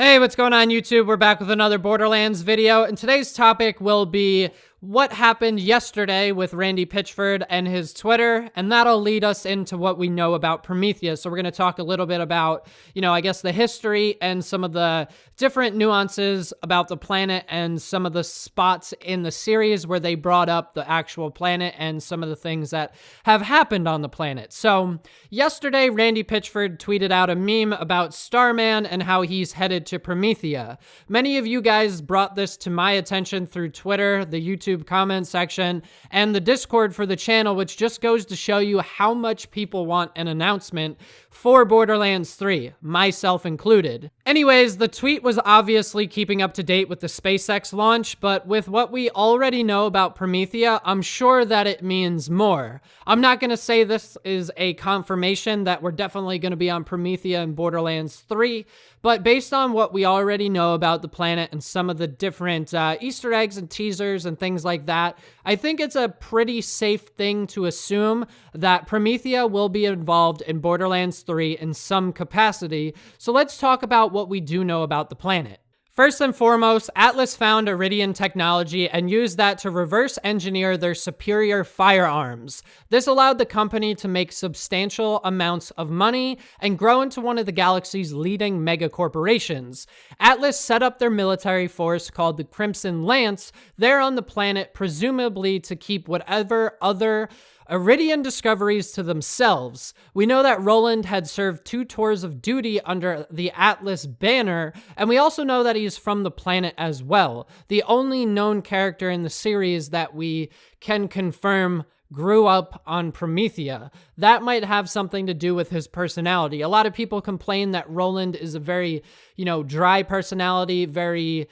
Hey, what's going on YouTube? We're back with another Borderlands video, and today's topic will be what happened yesterday with Randy Pitchford and his Twitter, and that'll lead us into what we know about Promethea. So we're going to talk a little bit about, I guess the history and some of the different nuances about the planet and some of the spots in the series where they brought up the actual planet and some of the things that have happened on the planet. So yesterday, Randy Pitchford tweeted out a meme about Starman and how he's headed to Promethea. Many of you guys brought this to my attention through Twitter, the YouTube comment section, and the Discord for the channel, which just goes to show you how much people want an announcement for Borderlands 3, myself included. Anyways, the tweet was obviously keeping up to date with the SpaceX launch, but with what we already know about Promethea, I'm sure that it means more. I'm not going to say this is a confirmation that we're definitely going to be on Promethea in Borderlands 3, but based on what we already know about the planet and some of the different Easter eggs and teasers and things like that, I think it's a pretty safe thing to assume that Promethea will be involved in Borderlands 3 in some capacity. So let's talk about what we do know about the planet. First and foremost, Atlas found Iridian technology and used that to reverse engineer their superior firearms. This allowed the company to make substantial amounts of money and grow into one of the galaxy's leading mega corporations. Atlas set up their military force called the Crimson Lance there on the planet, presumably to keep whatever other Iridian discoveries to themselves. We know that Roland had served 2 tours of duty under the Atlas banner, and we also know that he's from the planet as well. The only known character in the series that we can confirm grew up on Promethea. That might have something to do with his personality. A lot of people complain that Roland is a very, dry personality, very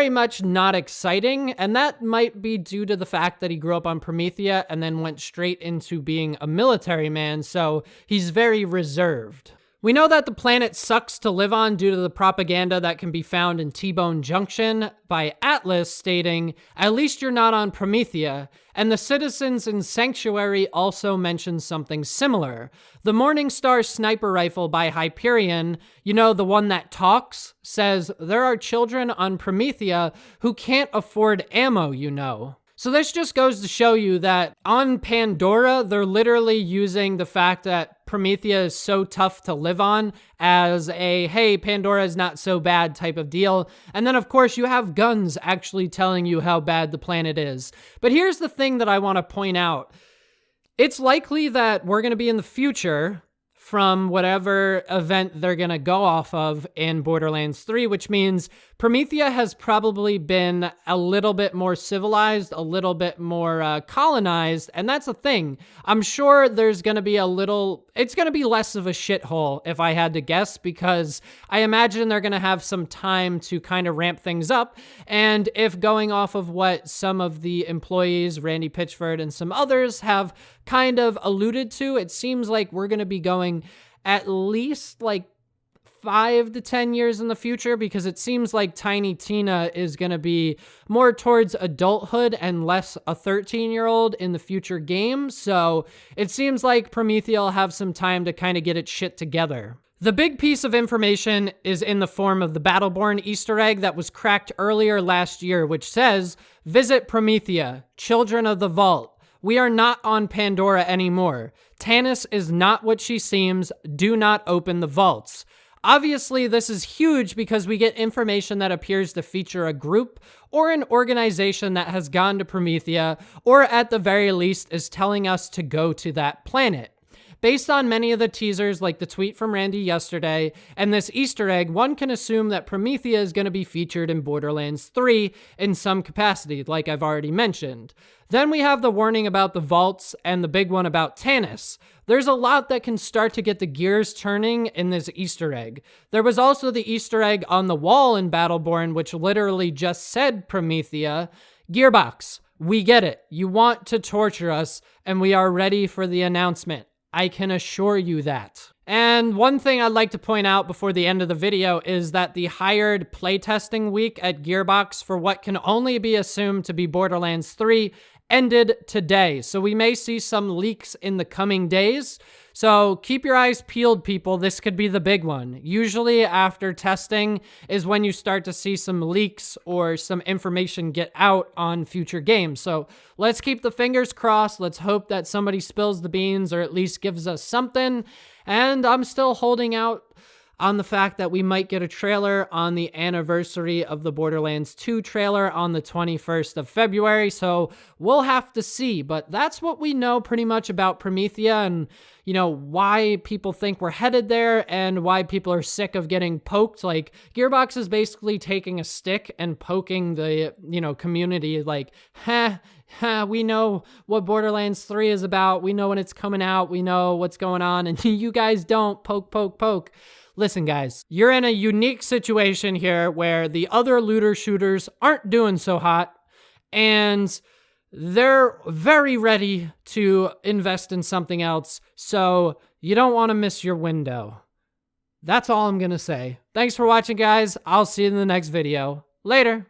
much not exciting, and that might be due to the fact that he grew up on Promethea and then went straight into being a military man, so he's very reserved. We know that the planet sucks to live on due to the propaganda that can be found in T-Bone Junction by Atlas stating, "At least you're not on Promethea," and the citizens in Sanctuary also mention something similar. The Morningstar sniper rifle by Hyperion, the one that talks, says, "There are children on Promethea who can't afford ammo, So this just goes to show you that on Pandora, they're literally using the fact that Promethea is so tough to live on as a, hey, Pandora is not so bad type of deal. And then, of course, you have guns actually telling you how bad the planet is. But here's the thing that I want to point out. It's likely that we're going to be in the future from whatever event they're going to go off of in Borderlands 3, which means Promethea has probably been a little bit more civilized, a little bit more colonized, and that's a thing. I'm sure there's going to be it's going to be less of a shithole if I had to guess, because I imagine they're going to have some time to kind of ramp things up, and if going off of what some of the employees, Randy Pitchford and some others, have kind of alluded to, it seems like we're going to be going at least 5 to 10 years in the future, because it seems like Tiny Tina is going to be more towards adulthood and less a 13-year-old in the future game. So it seems like Promethea will have some time to kind of get its shit together. The big piece of information is in the form of the Battleborn Easter egg that was cracked earlier last year, which says, "Visit Promethea, Children of the Vault. We are not on Pandora anymore. Tannis is not what she seems. Do not open the vaults." Obviously, this is huge because we get information that appears to feature a group or an organization that has gone to Promethea, or at the very least is telling us to go to that planet. Based on many of the teasers, like the tweet from Randy yesterday, and this Easter egg, one can assume that Promethea is going to be featured in Borderlands 3 in some capacity, like I've already mentioned. Then we have the warning about the vaults and the big one about Tannis. There's a lot that can start to get the gears turning in this Easter egg. There was also the Easter egg on the wall in Battleborn, which literally just said Promethea. Gearbox, we get it. You want to torture us, and we are ready for the announcement. I can assure you that. And one thing I'd like to point out before the end of the video is that the hired playtesting week at Gearbox for what can only be assumed to be Borderlands 3 ended today. So we may see some leaks in the coming days. So keep your eyes peeled, people. This could be the big one. Usually after testing is when you start to see some leaks or some information get out on future games. So let's keep the fingers crossed. Let's hope that somebody spills the beans or at least gives us something. And I'm still holding out on the fact that we might get a trailer on the anniversary of the Borderlands 2 trailer on the 21st of February, so we'll have to see. But that's what we know pretty much about Promethea and, you know, why people think we're headed there and why people are sick of getting poked. Like, Gearbox is basically taking a stick and poking the, you know, community like, we know what Borderlands 3 is about. We know when it's coming out. We know what's going on, and you guys don't poke. Listen, guys, you're in a unique situation here where the other looter shooters aren't doing so hot, and they're very ready to invest in something else, so you don't want to miss your window. That's all I'm going to say. Thanks for watching, guys. I'll see you in the next video. Later.